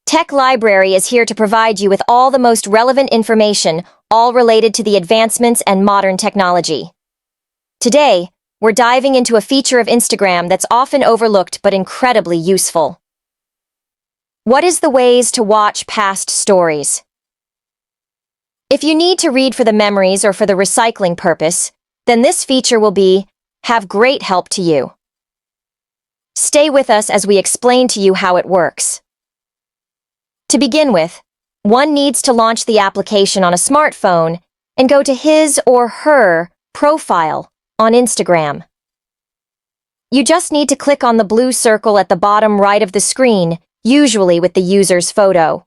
Tech Library is here to provide you with all the most relevant information, all related to the advancements and modern technology. Today, we're diving into a feature of Instagram that's often overlooked but incredibly useful. What is the ways to watch past stories? If you need to read for the memories or for the recycling purpose, then this feature will have great help to you. Stay with us as we explain to you how it works. To begin with, one needs to launch the application on a smartphone and go to his or her profile on Instagram. You just need to click on the blue circle at the bottom right of the screen, usually with the user's photo.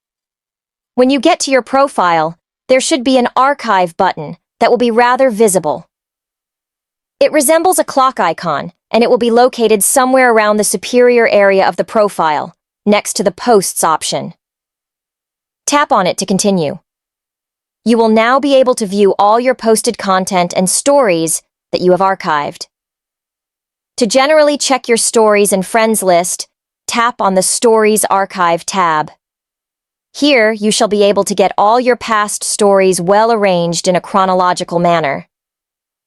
When you get to your profile, there should be an archive button that will be rather visible. It resembles a clock icon, and it will be located somewhere around the superior area of the profile, next to the Posts option. Tap on it to continue. You will now be able to view all your posted content and stories that you have archived. To generally check your stories and friends list, tap on the Stories Archive tab. Here, you shall be able to get all your past stories well arranged in a chronological manner.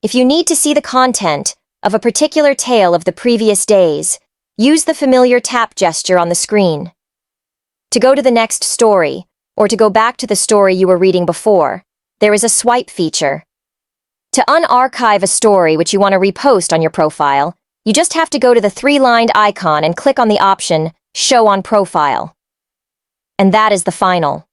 If you need to see the content of a particular tale of the previous days, use the familiar tap gesture on the screen. To go to the next story, or to go back to the story you were reading before, there is a swipe feature. To unarchive a story which you want to repost on your profile, you just have to go to the three-lined icon and click on the option Show on Profile. And that is the final.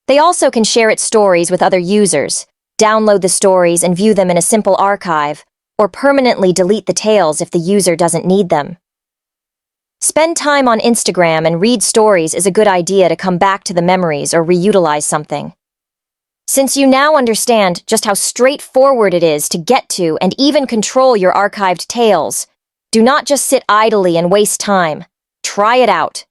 They also can share its stories with other users, download the stories and view them in a simple archive, or permanently delete the tales if the user doesn't need them. Spend time on Instagram and read stories is a good idea to come back to the memories or reutilize something. Since you now understand just how straightforward it is to get to and even control your archived tales, do not just sit idly and waste time. Try it out.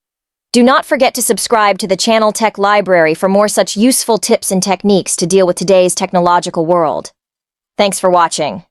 Do not forget to subscribe to the channel Tech Library for more such useful tips and techniques to deal with today's technological world. Thanks for watching.